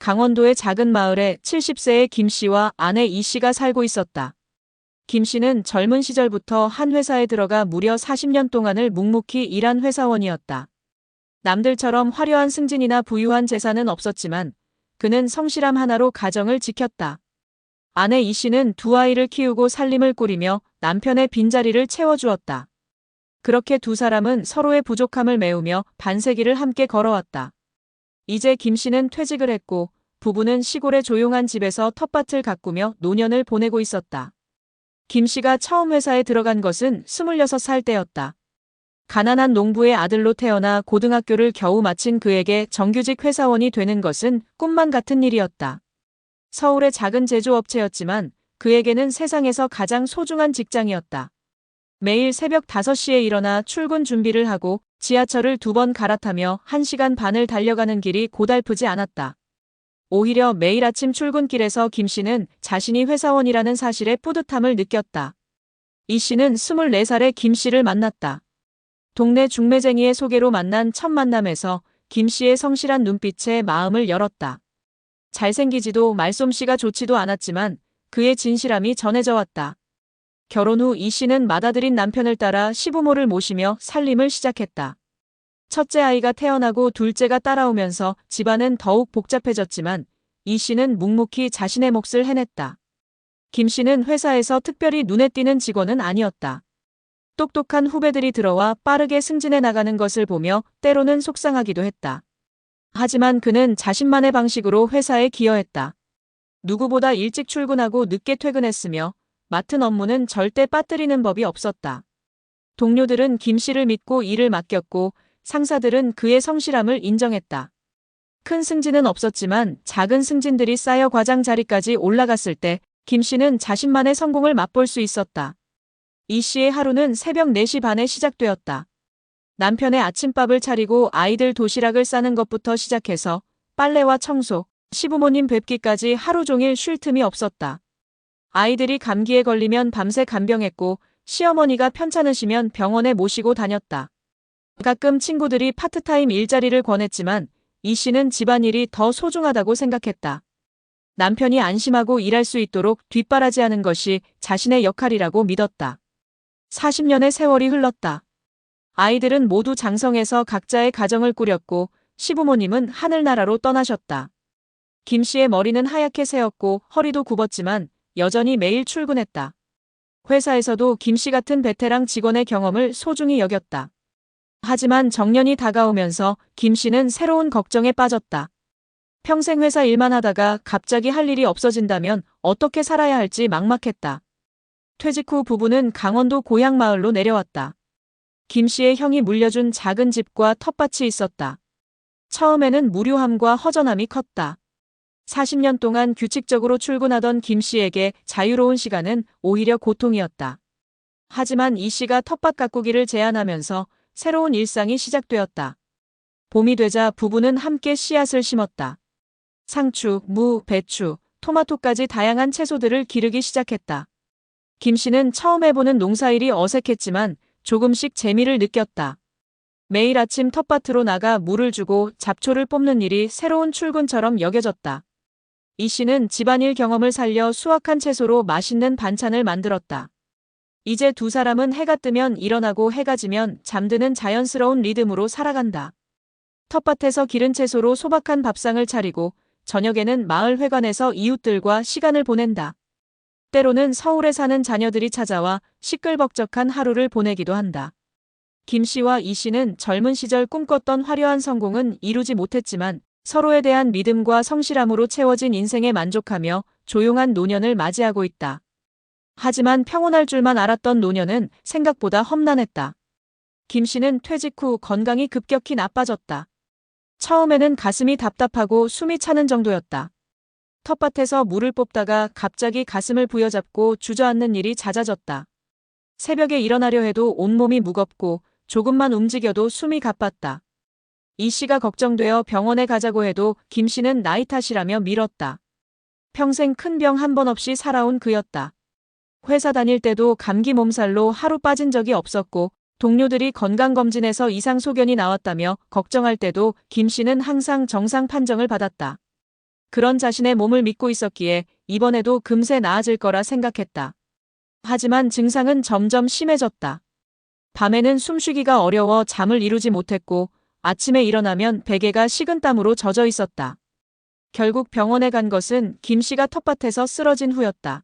강원도의 작은 마을에 70세의 김 씨와 아내 이 씨가 살고 있었다. 김 씨는 젊은 시절부터 한 회사에 들어가 무려 40년 동안을 묵묵히 일한 회사원이었다. 남들처럼 화려한 승진이나 부유한 재산은 없었지만 그는 성실함 하나로 가정을 지켰다. 아내 이 씨는 두 아이를 키우고 살림을 꾸리며 남편의 빈자리를 채워주었다. 그렇게 두 사람은 서로의 부족함을 메우며 반세기를 함께 걸어왔다. 이제 김 씨는 퇴직을 했고 부부는 시골의 조용한 집에서 텃밭을 가꾸며 노년을 보내고 있었다. 김 씨가 처음 회사에 들어간 것은 26살 때였다. 가난한 농부의 아들로 태어나 고등학교를 겨우 마친 그에게 정규직 회사원이 되는 것은 꿈만 같은 일이었다. 서울의 작은 제조업체였지만 그에게는 세상에서 가장 소중한 직장이었다. 매일 새벽 5시에 일어나 출근 준비를 하고 지하철을 2번 갈아타며 1시간 반을 달려가는 길이 고달프지 않았다. 오히려 매일 아침 출근길에서 김 씨는 자신이 회사원이라는 사실에 뿌듯함을 느꼈다. 이 씨는 24살에 김 씨를 만났다. 동네 중매쟁이의 소개로 만난 첫 만남에서 김 씨의 성실한 눈빛에 마음을 열었다. 잘생기지도 말솜씨가 좋지도 않았지만 그의 진실함이 전해져 왔다. 결혼 후 이 씨는 맏아들인 남편을 따라 시부모를 모시며 살림을 시작했다. 첫째 아이가 태어나고 둘째가 따라오면서 집안은 더욱 복잡해졌지만 이 씨는 묵묵히 자신의 몫을 해냈다. 김 씨는 회사에서 특별히 눈에 띄는 직원은 아니었다. 똑똑한 후배들이 들어와 빠르게 승진해 나가는 것을 보며 때로는 속상하기도 했다. 하지만 그는 자신만의 방식으로 회사에 기여했다. 누구보다 일찍 출근하고 늦게 퇴근했으며 맡은 업무는 절대 빠뜨리는 법이 없었다. 동료들은 김 씨를 믿고 일을 맡겼고 상사들은 그의 성실함을 인정했다. 큰 승진은 없었지만 작은 승진들이 쌓여 과장 자리까지 올라갔을 때 김 씨는 자신만의 성공을 맛볼 수 있었다. 이 씨의 하루는 새벽 4시 반에 시작되었다. 남편의 아침밥을 차리고 아이들 도시락을 싸는 것부터 시작해서 빨래와 청소, 시부모님 뵙기까지 하루 종일 쉴 틈이 없었다. 아이들이 감기에 걸리면 밤새 간병했고 시어머니가 편찮으시면 병원에 모시고 다녔다. 가끔 친구들이 파트타임 일자리를 권했지만 이 씨는 집안일이 더 소중하다고 생각했다. 남편이 안심하고 일할 수 있도록 뒷바라지하는 것이 자신의 역할이라고 믿었다. 40년의 세월이 흘렀다. 아이들은 모두 장성해서 각자의 가정을 꾸렸고 시부모님은 하늘나라로 떠나셨다. 김 씨의 머리는 하얗게 새었고 허리도 굽었지만 여전히 매일 출근했다. 회사에서도 김 씨 같은 베테랑 직원의 경험을 소중히 여겼다. 하지만 정년이 다가오면서 김 씨는 새로운 걱정에 빠졌다. 평생 회사 일만 하다가 갑자기 할 일이 없어진다면 어떻게 살아야 할지 막막했다. 퇴직 후 부부는 강원도 고향 마을로 내려왔다. 김 씨의 형이 물려준 작은 집과 텃밭이 있었다. 처음에는 무료함과 허전함이 컸다. 40년 동안 규칙적으로 출근하던 김 씨에게 자유로운 시간은 오히려 고통이었다. 하지만 이 씨가 텃밭 가꾸기를 제안하면서 새로운 일상이 시작되었다. 봄이 되자 부부는 함께 씨앗을 심었다. 상추, 무, 배추, 토마토까지 다양한 채소들을 기르기 시작했다. 김 씨는 처음 해보는 농사일이 어색했지만 조금씩 재미를 느꼈다. 매일 아침 텃밭으로 나가 물을 주고 잡초를 뽑는 일이 새로운 출근처럼 여겨졌다. 이 씨는 집안일 경험을 살려 수확한 채소로 맛있는 반찬을 만들었다. 이제 두 사람은 해가 뜨면 일어나고 해가 지면 잠드는 자연스러운 리듬으로 살아간다. 텃밭에서 기른 채소로 소박한 밥상을 차리고 저녁에는 마을 회관에서 이웃들과 시간을 보낸다. 때로는 서울에 사는 자녀들이 찾아와 시끌벅적한 하루를 보내기도 한다. 김 씨와 이 씨는 젊은 시절 꿈꿨던 화려한 성공은 이루지 못했지만 서로에 대한 믿음과 성실함으로 채워진 인생에 만족하며 조용한 노년을 맞이하고 있다. 하지만 평온할 줄만 알았던 노년은 생각보다 험난했다. 김 씨는 퇴직 후 건강이 급격히 나빠졌다. 처음에는 가슴이 답답하고 숨이 차는 정도였다. 텃밭에서 물을 뽑다가 갑자기 가슴을 부여잡고 주저앉는 일이 잦아졌다. 새벽에 일어나려 해도 온몸이 무겁고 조금만 움직여도 숨이 가빴다. 이 씨가 걱정되어 병원에 가자고 해도 김 씨는 나이 탓이라며 미뤘다. 평생 큰 병 한 번 없이 살아온 그였다. 회사 다닐 때도 감기 몸살로 하루 빠진 적이 없었고 동료들이 건강검진에서 이상 소견이 나왔다며 걱정할 때도 김 씨는 항상 정상 판정을 받았다. 그런 자신의 몸을 믿고 있었기에 이번에도 금세 나아질 거라 생각했다. 하지만 증상은 점점 심해졌다. 밤에는 숨쉬기가 어려워 잠을 이루지 못했고 아침에 일어나면 베개가 식은땀으로 젖어 있었다. 결국 병원에 간 것은 김 씨가 텃밭에서 쓰러진 후였다.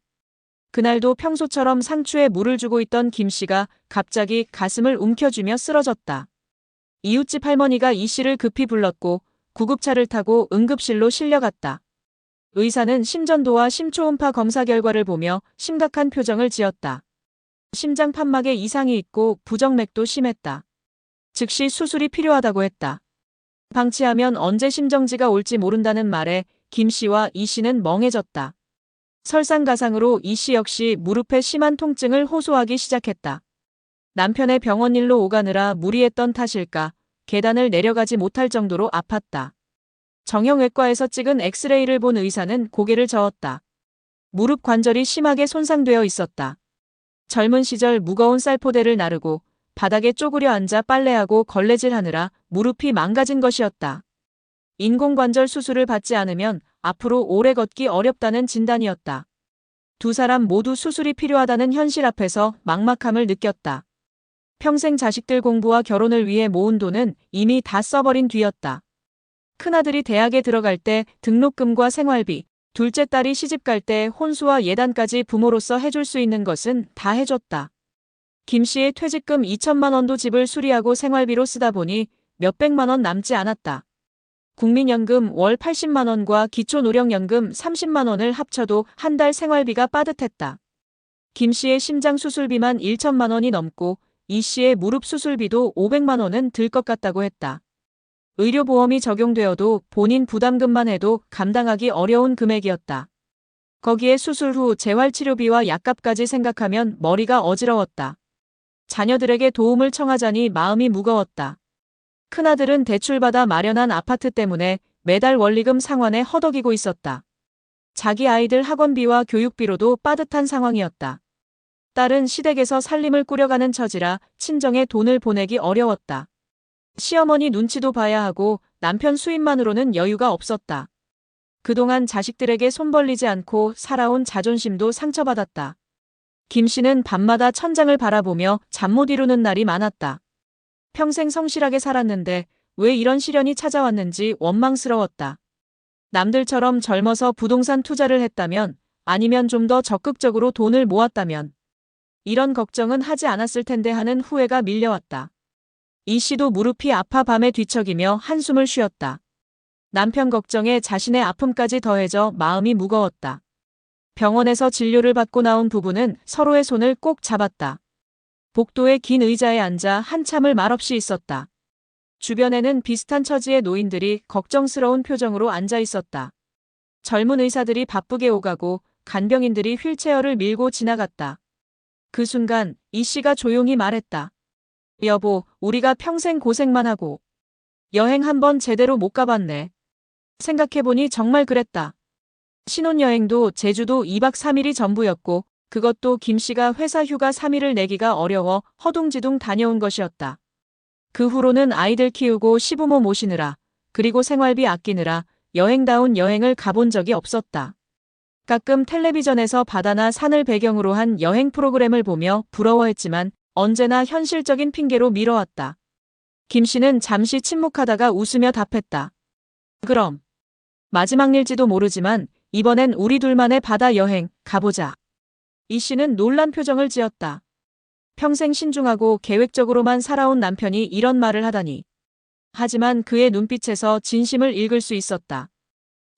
그날도 평소처럼 상추에 물을 주고 있던 김 씨가 갑자기 가슴을 움켜쥐며 쓰러졌다. 이웃집 할머니가 이 씨를 급히 불렀고 구급차를 타고 응급실로 실려갔다. 의사는 심전도와 심초음파 검사 결과를 보며 심각한 표정을 지었다. 심장 판막에 이상이 있고 부정맥도 심했다. 즉시 수술이 필요하다고 했다. 방치하면 언제 심정지가 올지 모른다는 말에 김 씨와 이 씨는 멍해졌다. 설상가상으로 이 씨 역시 무릎에 심한 통증을 호소하기 시작했다. 남편의 병원 일로 오가느라 무리했던 탓일까 계단을 내려가지 못할 정도로 아팠다. 정형외과에서 찍은 엑스레이를 본 의사는 고개를 저었다. 무릎 관절이 심하게 손상되어 있었다. 젊은 시절 무거운 쌀포대를 나르고 바닥에 쪼그려 앉아 빨래하고 걸레질하느라 무릎이 망가진 것이었다. 인공관절 수술을 받지 않으면 앞으로 오래 걷기 어렵다는 진단이었다. 두 사람 모두 수술이 필요하다는 현실 앞에서 막막함을 느꼈다. 평생 자식들 공부와 결혼을 위해 모은 돈은 이미 다 써버린 뒤였다. 큰아들이 대학에 들어갈 때 등록금과 생활비, 둘째 딸이 시집갈 때 혼수와 예단까지 부모로서 해줄 수 있는 것은 다 해줬다. 김 씨의 퇴직금 2천만 원도 집을 수리하고 생활비로 쓰다 보니 몇백만 원 남지 않았다. 국민연금 월 80만 원과 기초노령연금 30만 원을 합쳐도 한 달 생활비가 빠듯했다. 김 씨의 심장 수술비만 1천만 원이 넘고 이 씨의 무릎 수술비도 500만 원은 들 것 같다고 했다. 의료보험이 적용되어도 본인 부담금만 해도 감당하기 어려운 금액이었다. 거기에 수술 후 재활치료비와 약값까지 생각하면 머리가 어지러웠다. 자녀들에게 도움을 청하자니 마음이 무거웠다. 큰아들은 대출받아 마련한 아파트 때문에 매달 원리금 상환에 허덕이고 있었다. 자기 아이들 학원비와 교육비로도 빠듯한 상황이었다. 딸은 시댁에서 살림을 꾸려가는 처지라 친정에 돈을 보내기 어려웠다. 시어머니 눈치도 봐야 하고 남편 수입만으로는 여유가 없었다. 그동안 자식들에게 손 벌리지 않고 살아온 자존심도 상처받았다. 김 씨는 밤마다 천장을 바라보며 잠 못 이루는 날이 많았다. 평생 성실하게 살았는데 왜 이런 시련이 찾아왔는지 원망스러웠다. 남들처럼 젊어서 부동산 투자를 했다면 아니면 좀 더 적극적으로 돈을 모았다면 이런 걱정은 하지 않았을 텐데 하는 후회가 밀려왔다. 이 씨도 무릎이 아파 밤에 뒤척이며 한숨을 쉬었다. 남편 걱정에 자신의 아픔까지 더해져 마음이 무거웠다. 병원에서 진료를 받고 나온 부부는 서로의 손을 꼭 잡았다. 복도의 긴 의자에 앉아 한참을 말없이 있었다. 주변에는 비슷한 처지의 노인들이 걱정스러운 표정으로 앉아 있었다. 젊은 의사들이 바쁘게 오가고 간병인들이 휠체어를 밀고 지나갔다. 그 순간 이 씨가 조용히 말했다. 여보, 우리가 평생 고생만 하고 여행 한번 제대로 못 가봤네. 생각해보니 정말 그랬다. 신혼여행도 제주도 2박 3일이 전부였고 그것도 김 씨가 회사 휴가 3일을 내기가 어려워 허둥지둥 다녀온 것이었다. 그 후로는 아이들 키우고 시부모 모시느라 그리고 생활비 아끼느라 여행다운 여행을 가본 적이 없었다. 가끔 텔레비전에서 바다나 산을 배경으로 한 여행 프로그램을 보며 부러워했지만 언제나 현실적인 핑계로 미뤄왔다. 김 씨는 잠시 침묵하다가 웃으며 답했다. 그럼. 마지막 일지도 모르지만 이번엔 우리 둘만의 바다 여행 가보자. 이 씨는 놀란 표정을 지었다. 평생 신중하고 계획적으로만 살아온 남편이 이런 말을 하다니. 하지만 그의 눈빛에서 진심을 읽을 수 있었다.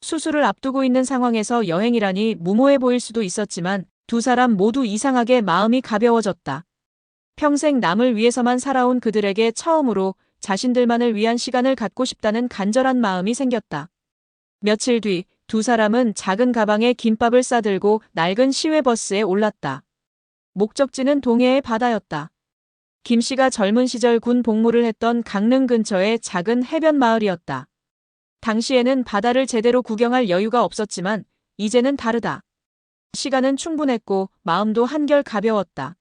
수술을 앞두고 있는 상황에서 여행이라니 무모해 보일 수도 있었지만 두 사람 모두 이상하게 마음이 가벼워졌다. 평생 남을 위해서만 살아온 그들에게 처음으로 자신들만을 위한 시간을 갖고 싶다는 간절한 마음이 생겼다. 며칠 뒤 두 사람은 작은 가방에 김밥을 싸들고 낡은 시외버스에 올랐다. 목적지는 동해의 바다였다. 김 씨가 젊은 시절 군 복무를 했던 강릉 근처의 작은 해변 마을이었다. 당시에는 바다를 제대로 구경할 여유가 없었지만 이제는 다르다. 시간은 충분했고 마음도 한결 가벼웠다.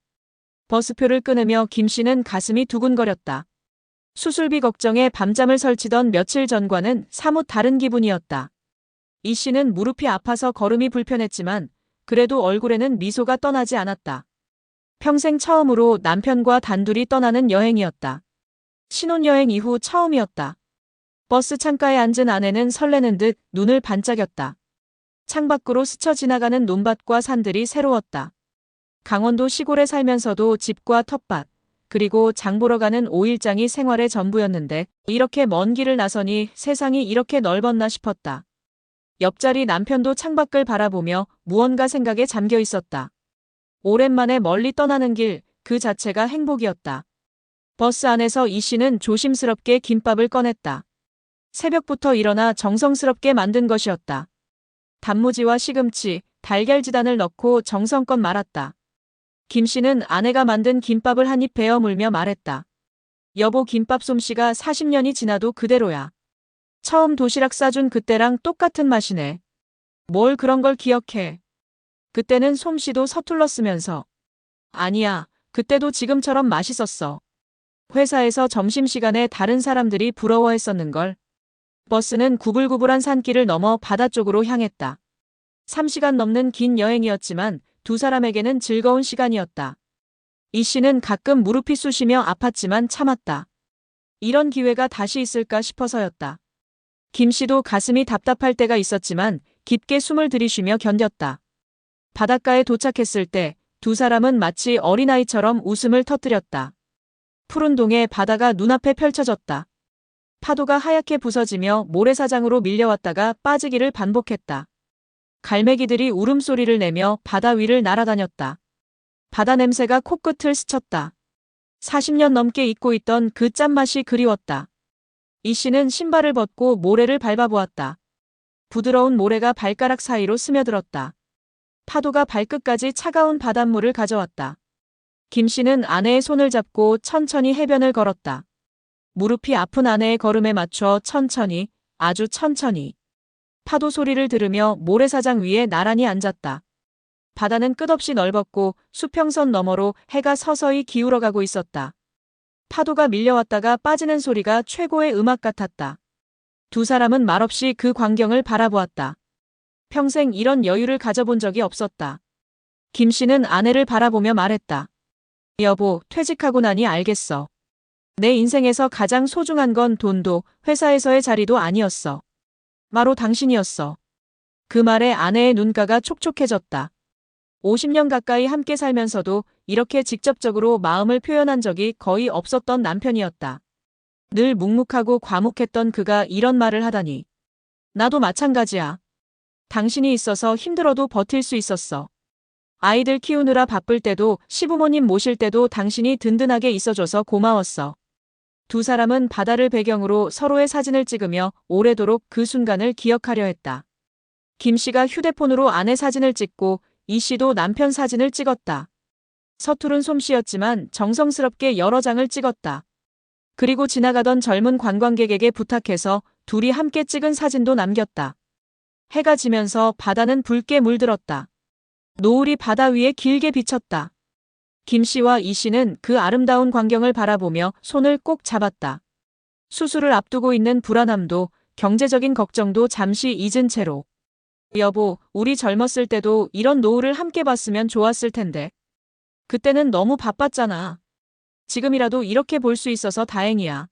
버스표를 끊으며 김 씨는 가슴이 두근거렸다. 수술비 걱정에 밤잠을 설치던 며칠 전과는 사뭇 다른 기분이었다. 이 씨는 무릎이 아파서 걸음이 불편했지만 그래도 얼굴에는 미소가 떠나지 않았다. 평생 처음으로 남편과 단둘이 떠나는 여행이었다. 신혼여행 이후 처음이었다. 버스 창가에 앉은 아내는 설레는 듯 눈을 반짝였다. 창밖으로 스쳐 지나가는 논밭과 산들이 새로웠다. 강원도 시골에 살면서도 집과 텃밭, 그리고 장 보러 가는 5일장이 생활의 전부였는데 이렇게 먼 길을 나서니 세상이 이렇게 넓었나 싶었다. 옆자리 남편도 창밖을 바라보며 무언가 생각에 잠겨 있었다. 오랜만에 멀리 떠나는 길, 그 자체가 행복이었다. 버스 안에서 이 씨는 조심스럽게 김밥을 꺼냈다. 새벽부터 일어나 정성스럽게 만든 것이었다. 단무지와 시금치, 달걀지단을 넣고 정성껏 말았다. 김 씨는 아내가 만든 김밥을 한 입 베어 물며 말했다. 여보, 김밥 솜씨가 40년이 지나도 그대로야. 처음 도시락 싸준 그때랑 똑같은 맛이네. 뭘 그런 걸 기억해. 그때는 솜씨도 서툴렀으면서. 아니야, 그때도 지금처럼 맛있었어. 회사에서 점심시간에 다른 사람들이 부러워했었는걸. 버스는 구불구불한 산길을 넘어 바다 쪽으로 향했다. 3시간 넘는 긴 여행이었지만 두 사람에게는 즐거운 시간이었다. 이 씨는 가끔 무릎이 쑤시며 아팠지만 참았다. 이런 기회가 다시 있을까 싶어서였다. 김 씨도 가슴이 답답할 때가 있었지만 깊게 숨을 들이쉬며 견뎠다. 바닷가에 도착했을 때 두 사람은 마치 어린아이처럼 웃음을 터뜨렸다. 푸른 동해 바다가 눈앞에 펼쳐졌다. 파도가 하얗게 부서지며 모래사장으로 밀려왔다가 빠지기를 반복했다. 갈매기들이 울음소리를 내며 바다 위를 날아다녔다. 바다 냄새가 코끝을 스쳤다. 40년 넘게 잊고 있던 그 짠맛이 그리웠다. 이 씨는 신발을 벗고 모래를 밟아보았다. 부드러운 모래가 발가락 사이로 스며들었다. 파도가 발끝까지 차가운 바닷물을 가져왔다. 김 씨는 아내의 손을 잡고 천천히 해변을 걸었다. 무릎이 아픈 아내의 걸음에 맞춰 천천히, 아주 천천히. 파도 소리를 들으며 모래사장 위에 나란히 앉았다. 바다는 끝없이 넓었고 수평선 너머로 해가 서서히 기울어가고 있었다. 파도가 밀려왔다가 빠지는 소리가 최고의 음악 같았다. 두 사람은 말없이 그 광경을 바라보았다. 평생 이런 여유를 가져본 적이 없었다. 김 씨는 아내를 바라보며 말했다. 여보, 퇴직하고 나니 알겠어. 내 인생에서 가장 소중한 건 돈도 회사에서의 자리도 아니었어. 바로 당신이었어. 그 말에 아내의 눈가가 촉촉해졌다. 50년 가까이 함께 살면서도 이렇게 직접적으로 마음을 표현한 적이 거의 없었던 남편이었다. 늘 묵묵하고 과묵했던 그가 이런 말을 하다니. 나도 마찬가지야. 당신이 있어서 힘들어도 버틸 수 있었어. 아이들 키우느라 바쁠 때도 시부모님 모실 때도 당신이 든든하게 있어줘서 고마웠어. 두 사람은 바다를 배경으로 서로의 사진을 찍으며 오래도록 그 순간을 기억하려 했다. 김 씨가 휴대폰으로 아내 사진을 찍고 이 씨도 남편 사진을 찍었다. 서투른 솜씨였지만 정성스럽게 여러 장을 찍었다. 그리고 지나가던 젊은 관광객에게 부탁해서 둘이 함께 찍은 사진도 남겼다. 해가 지면서 바다는 붉게 물들었다. 노을이 바다 위에 길게 비쳤다. 김 씨와 이 씨는 그 아름다운 광경을 바라보며 손을 꼭 잡았다. 수술을 앞두고 있는 불안함도 경제적인 걱정도 잠시 잊은 채로. 여보, 우리 젊었을 때도 이런 노을을 함께 봤으면 좋았을 텐데. 그때는 너무 바빴잖아. 지금이라도 이렇게 볼 수 있어서 다행이야.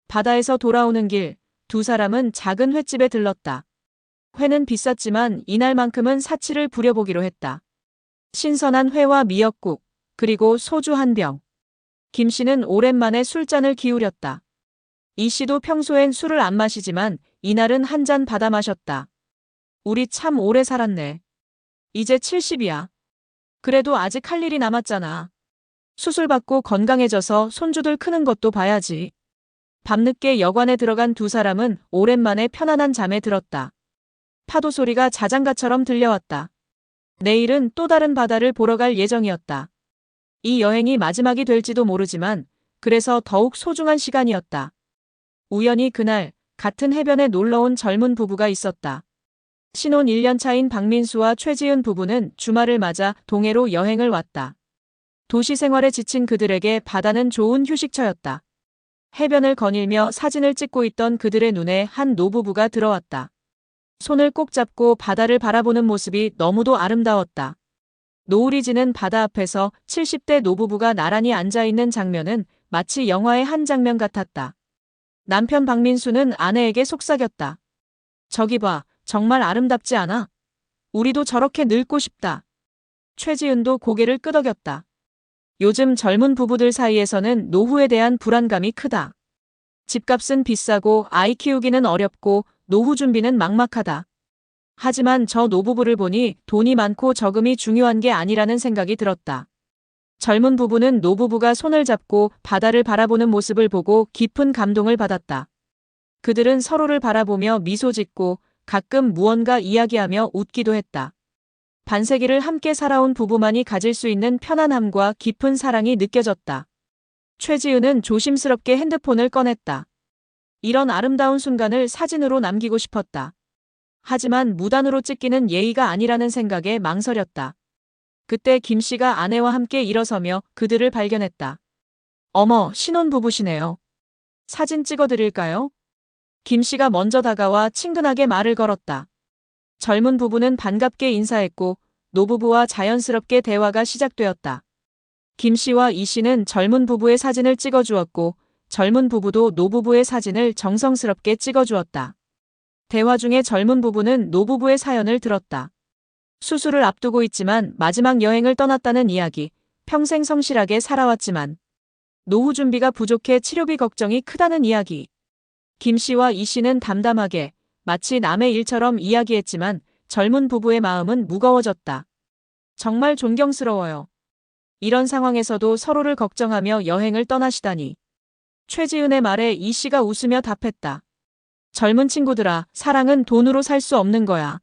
바다에서 돌아오는 길, 두 사람은 작은 횟집에 들렀다. 회는 비쌌지만 이날만큼은 사치를 부려보기로 했다. 신선한 회와 미역국, 그리고 소주 한 병. 김 씨는 오랜만에 술잔을 기울였다. 이 씨도 평소엔 술을 안 마시지만 이날은 한 잔 받아 마셨다. 우리 참 오래 살았네. 이제 70이야. 그래도 아직 할 일이 남았잖아. 수술 받고 건강해져서 손주들 크는 것도 봐야지. 밤늦게 여관에 들어간 두 사람은 오랜만에 편안한 잠에 들었다. 파도 소리가 자장가처럼 들려왔다. 내일은 또 다른 바다를 보러 갈 예정이었다. 이 여행이 마지막이 될지도 모르지만 그래서 더욱 소중한 시간이었다. 우연히 그날 같은 해변에 놀러온 젊은 부부가 있었다. 신혼 1년 차인 박민수와 최지은 부부는 주말을 맞아 동해로 여행을 왔다. 도시 생활에 지친 그들에게 바다는 좋은 휴식처였다. 해변을 거닐며 사진을 찍고 있던 그들의 눈에 한 노부부가 들어왔다. 손을 꼭 잡고 바다를 바라보는 모습이 너무도 아름다웠다. 노을이 지는 바다 앞에서 70대 노부부가 나란히 앉아있는 장면은 마치 영화의 한 장면 같았다. 남편 박민수는 아내에게 속삭였다. 저기 봐, 정말 아름답지 않아? 우리도 저렇게 늙고 싶다. 최지은도 고개를 끄덕였다. 요즘 젊은 부부들 사이에서는 노후에 대한 불안감이 크다. 집값은 비싸고 아이 키우기는 어렵고 노후 준비는 막막하다. 하지만 저 노부부를 보니 돈이 많고 저금이 중요한 게 아니라는 생각이 들었다. 젊은 부부는 노부부가 손을 잡고 바다를 바라보는 모습을 보고 깊은 감동을 받았다. 그들은 서로를 바라보며 미소 짓고 가끔 무언가 이야기하며 웃기도 했다. 반세기를 함께 살아온 부부만이 가질 수 있는 편안함과 깊은 사랑이 느껴졌다. 최지은은 조심스럽게 핸드폰을 꺼냈다. 이런 아름다운 순간을 사진으로 남기고 싶었다. 하지만 무단으로 찍기는 예의가 아니라는 생각에 망설였다. 그때 김 씨가 아내와 함께 일어서며 그들을 발견했다. 어머, 신혼부부시네요. 사진 찍어드릴까요? 김 씨가 먼저 다가와 친근하게 말을 걸었다. 젊은 부부는 반갑게 인사했고 노부부와 자연스럽게 대화가 시작되었다. 김 씨와 이 씨는 젊은 부부의 사진을 찍어주었고 젊은 부부도 노부부의 사진을 정성스럽게 찍어주었다. 대화 중에 젊은 부부는 노부부의 사연을 들었다. 수술을 앞두고 있지만 마지막 여행을 떠났다는 이야기, 평생 성실하게 살아왔지만 노후 준비가 부족해 치료비 걱정이 크다는 이야기. 김 씨와 이 씨는 담담하게 마치 남의 일처럼 이야기했지만 젊은 부부의 마음은 무거워졌다. 정말 존경스러워요. 이런 상황에서도 서로를 걱정하며 여행을 떠나시다니. 최지은의 말에 이 씨가 웃으며 답했다. 젊은 친구들아, 사랑은 돈으로 살 수 없는 거야.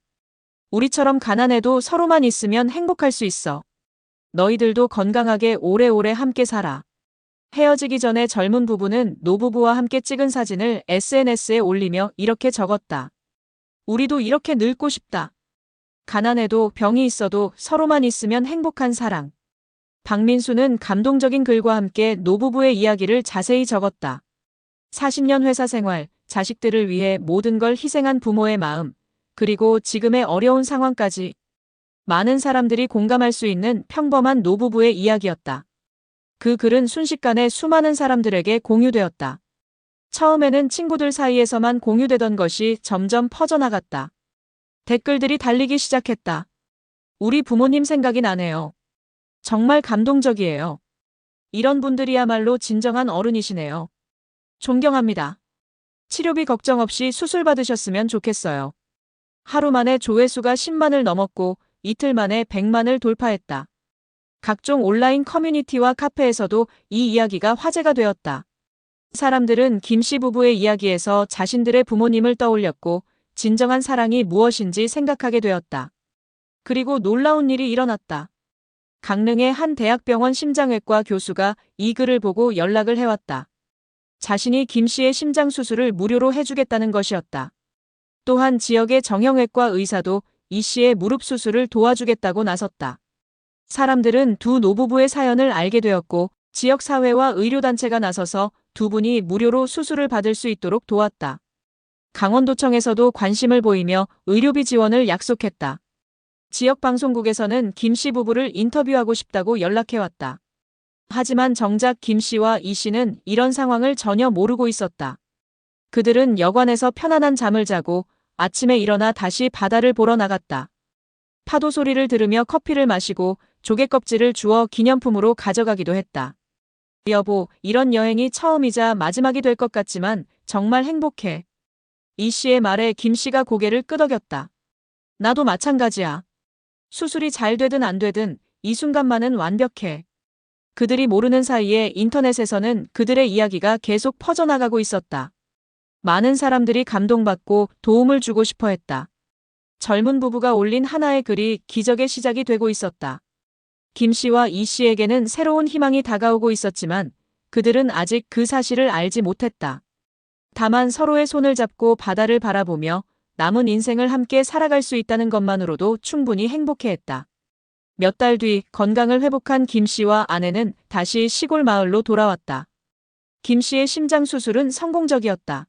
우리처럼 가난해도 서로만 있으면 행복할 수 있어. 너희들도 건강하게 오래오래 함께 살아. 헤어지기 전에 젊은 부부는 노부부와 함께 찍은 사진을 SNS에 올리며 이렇게 적었다. 우리도 이렇게 늙고 싶다. 가난해도 병이 있어도 서로만 있으면 행복한 사랑. 박민수는 감동적인 글과 함께 노부부의 이야기를 자세히 적었다. 40년 회사 생활, 자식들을 위해 모든 걸 희생한 부모의 마음, 그리고 지금의 어려운 상황까지 많은 사람들이 공감할 수 있는 평범한 노부부의 이야기였다. 그 글은 순식간에 수많은 사람들에게 공유되었다. 처음에는 친구들 사이에서만 공유되던 것이 점점 퍼져나갔다. 댓글들이 달리기 시작했다. 우리 부모님 생각이 나네요. 정말 감동적이에요. 이런 분들이야말로 진정한 어른이시네요. 존경합니다. 치료비 걱정 없이 수술 받으셨으면 좋겠어요. 하루 만에 조회수가 10만을 넘었고 이틀 만에 100만을 돌파했다. 각종 온라인 커뮤니티와 카페에서도 이 이야기가 화제가 되었다. 사람들은 김 씨 부부의 이야기에서 자신들의 부모님을 떠올렸고 진정한 사랑이 무엇인지 생각하게 되었다. 그리고 놀라운 일이 일어났다. 강릉의 한 대학병원 심장외과 교수가 이 글을 보고 연락을 해왔다. 자신이 김 씨의 심장 수술을 무료로 해주겠다는 것이었다. 또한 지역의 정형외과 의사도 이 씨의 무릎 수술을 도와주겠다고 나섰다. 사람들은 두 노부부의 사연을 알게 되었고 지역사회와 의료단체가 나서서 두 분이 무료로 수술을 받을 수 있도록 도왔다. 강원도청에서도 관심을 보이며 의료비 지원을 약속했다. 지역 방송국에서는 김 씨 부부를 인터뷰하고 싶다고 연락해왔다. 하지만 정작 김 씨와 이 씨는 이런 상황을 전혀 모르고 있었다. 그들은 여관에서 편안한 잠을 자고 아침에 일어나 다시 바다를 보러 나갔다. 파도 소리를 들으며 커피를 마시고 조개 껍질을 주워 기념품으로 가져가기도 했다. 여보, 이런 여행이 처음이자 마지막이 될 것 같지만 정말 행복해. 이 씨의 말에 김 씨가 고개를 끄덕였다. 나도 마찬가지야. 수술이 잘 되든 안 되든 이 순간만은 완벽해. 그들이 모르는 사이에 인터넷에서는 그들의 이야기가 계속 퍼져나가고 있었다. 많은 사람들이 감동받고 도움을 주고 싶어 했다. 젊은 부부가 올린 하나의 글이 기적의 시작이 되고 있었다. 김 씨와 이 씨에게는 새로운 희망이 다가오고 있었지만 그들은 아직 그 사실을 알지 못했다. 다만 서로의 손을 잡고 바다를 바라보며 남은 인생을 함께 살아갈 수 있다는 것만으로도 충분히 행복해했다. 몇 달 뒤 건강을 회복한 김 씨와 아내는 다시 시골 마을로 돌아왔다. 김 씨의 심장 수술은 성공적이었다.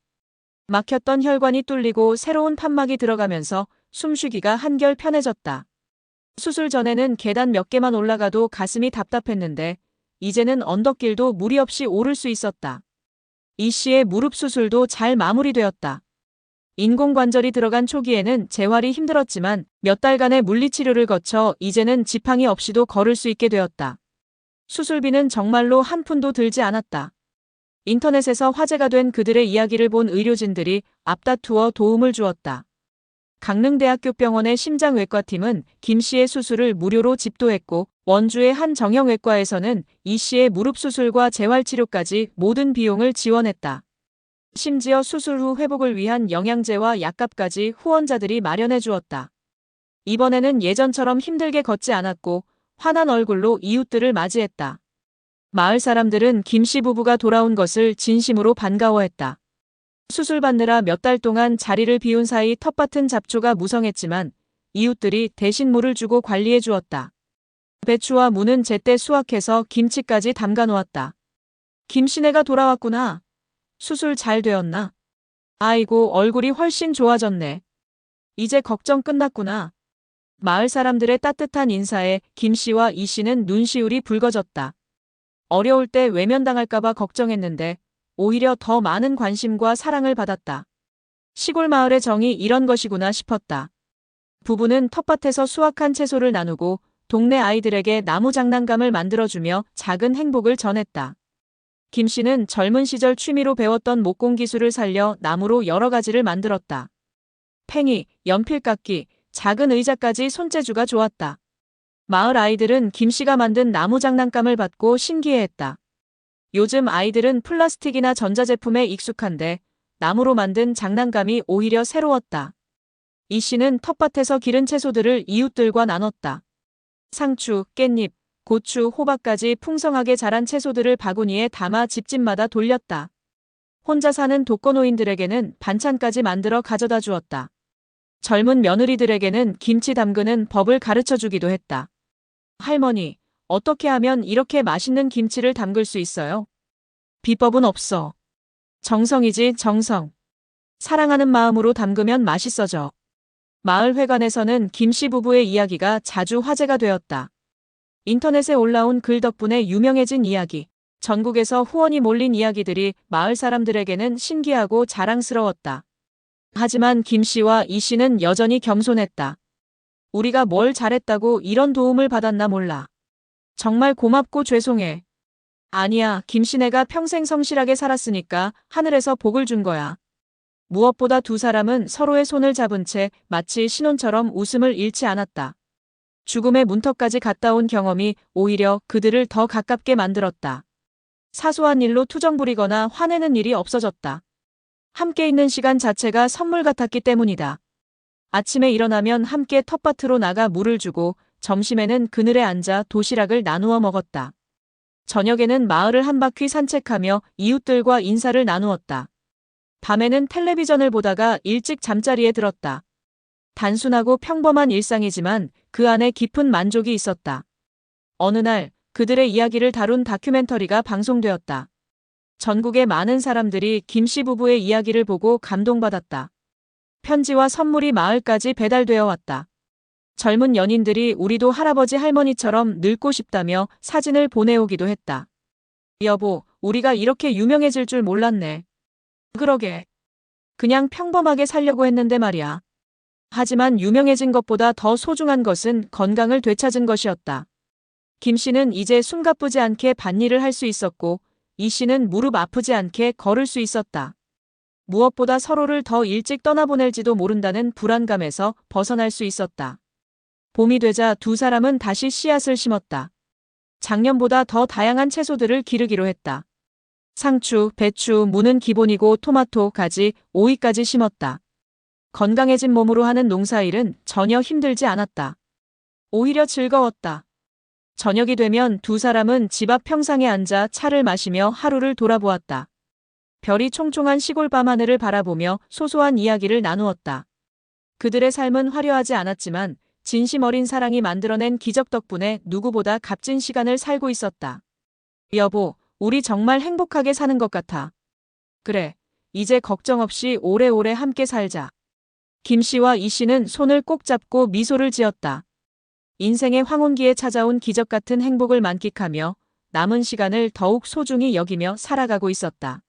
막혔던 혈관이 뚫리고 새로운 판막이 들어가면서 숨쉬기가 한결 편해졌다. 수술 전에는 계단 몇 개만 올라가도 가슴이 답답했는데 이제는 언덕길도 무리 없이 오를 수 있었다. 이 씨의 무릎 수술도 잘 마무리되었다. 인공관절이 들어간 초기에는 재활이 힘들었지만 몇 달간의 물리치료를 거쳐 이제는 지팡이 없이도 걸을 수 있게 되었다. 수술비는 정말로 한 푼도 들지 않았다. 인터넷에서 화제가 된 그들의 이야기를 본 의료진들이 앞다투어 도움을 주었다. 강릉대학교 병원의 심장외과팀은 김 씨의 수술을 무료로 집도했고 원주의 한 정형외과에서는 이 씨의 무릎 수술과 재활치료까지 모든 비용을 지원했다. 심지어 수술 후 회복을 위한 영양제와 약값까지 후원자들이 마련해 주었다. 이번에는 예전처럼 힘들게 걷지 않았고 환한 얼굴로 이웃들을 맞이했다. 마을 사람들은 김 씨 부부가 돌아온 것을 진심으로 반가워했다. 수술 받느라 몇 달 동안 자리를 비운 사이 텃밭은 잡초가 무성했지만 이웃들이 대신 물을 주고 관리해 주었다. 배추와 무는 제때 수확해서 김치까지 담가 놓았다. 김씨네가 돌아왔구나. 수술 잘 되었나? 아이고, 얼굴이 훨씬 좋아졌네. 이제 걱정 끝났구나. 마을 사람들의 따뜻한 인사에 김 씨와 이 씨는 눈시울이 붉어졌다. 어려울 때 외면당할까봐 걱정했는데 오히려 더 많은 관심과 사랑을 받았다. 시골 마을의 정이 이런 것이구나 싶었다. 부부는 텃밭에서 수확한 채소를 나누고 동네 아이들에게 나무 장난감을 만들어주며 작은 행복을 전했다. 김 씨는 젊은 시절 취미로 배웠던 목공 기술을 살려 나무로 여러 가지를 만들었다. 팽이, 연필깎이, 작은 의자까지 손재주가 좋았다. 마을 아이들은 김 씨가 만든 나무 장난감을 받고 신기해했다. 요즘 아이들은 플라스틱이나 전자제품에 익숙한데 나무로 만든 장난감이 오히려 새로웠다. 이 씨는 텃밭에서 기른 채소들을 이웃들과 나눴다. 상추, 깻잎, 고추, 호박까지 풍성하게 자란 채소들을 바구니에 담아 집집마다 돌렸다. 혼자 사는 독거노인들에게는 반찬까지 만들어 가져다 주었다. 젊은 며느리들에게는 김치 담그는 법을 가르쳐 주기도 했다. 할머니, 어떻게 하면 이렇게 맛있는 김치를 담글 수 있어요? 비법은 없어. 정성이지, 정성. 사랑하는 마음으로 담그면 맛있어져. 마을 회관에서는 김 씨 부부의 이야기가 자주 화제가 되었다. 인터넷에 올라온 글 덕분에 유명해진 이야기, 전국에서 후원이 몰린 이야기들이 마을 사람들에게는 신기하고 자랑스러웠다. 하지만 김 씨와 이 씨는 여전히 겸손했다. 우리가 뭘 잘했다고 이런 도움을 받았나 몰라. 정말 고맙고 죄송해. 아니야, 김 씨네가 평생 성실하게 살았으니까 하늘에서 복을 준 거야. 무엇보다 두 사람은 서로의 손을 잡은 채 마치 신혼처럼 웃음을 잃지 않았다. 죽음의 문턱까지 갔다 온 경험이 오히려 그들을 더 가깝게 만들었다. 사소한 일로 투정 부리거나 화내는 일이 없어졌다. 함께 있는 시간 자체가 선물 같았기 때문이다. 아침에 일어나면 함께 텃밭으로 나가 물을 주고 점심에는 그늘에 앉아 도시락을 나누어 먹었다. 저녁에는 마을을 한 바퀴 산책하며 이웃들과 인사를 나누었다. 밤에는 텔레비전을 보다가 일찍 잠자리에 들었다. 단순하고 평범한 일상이지만 그 안에 깊은 만족이 있었다. 어느 날 그들의 이야기를 다룬 다큐멘터리가 방송되었다. 전국의 많은 사람들이 김 씨 부부의 이야기를 보고 감동받았다. 편지와 선물이 마을까지 배달되어 왔다. 젊은 연인들이 우리도 할아버지 할머니처럼 늙고 싶다며 사진을 보내오기도 했다. 여보, 우리가 이렇게 유명해질 줄 몰랐네. 그러게. 그냥 평범하게 살려고 했는데 말이야. 하지만 유명해진 것보다 더 소중한 것은 건강을 되찾은 것이었다. 김 씨는 이제 숨가쁘지 않게 밭일을 할 수 있었고 이 씨는 무릎 아프지 않게 걸을 수 있었다. 무엇보다 서로를 더 일찍 떠나보낼지도 모른다는 불안감에서 벗어날 수 있었다. 봄이 되자 두 사람은 다시 씨앗을 심었다. 작년보다 더 다양한 채소들을 기르기로 했다. 상추, 배추, 무는 기본이고 토마토, 가지, 오이까지 심었다. 건강해진 몸으로 하는 농사일은 전혀 힘들지 않았다. 오히려 즐거웠다. 저녁이 되면 두 사람은 집 앞 평상에 앉아 차를 마시며 하루를 돌아보았다. 별이 총총한 시골 밤하늘을 바라보며 소소한 이야기를 나누었다. 그들의 삶은 화려하지 않았지만 진심 어린 사랑이 만들어낸 기적 덕분에 누구보다 값진 시간을 살고 있었다. 여보, 우리 정말 행복하게 사는 것 같아. 그래, 이제 걱정 없이 오래오래 함께 살자. 김 씨와 이 씨는 손을 꼭 잡고 미소를 지었다. 인생의 황혼기에 찾아온 기적 같은 행복을 만끽하며 남은 시간을 더욱 소중히 여기며 살아가고 있었다.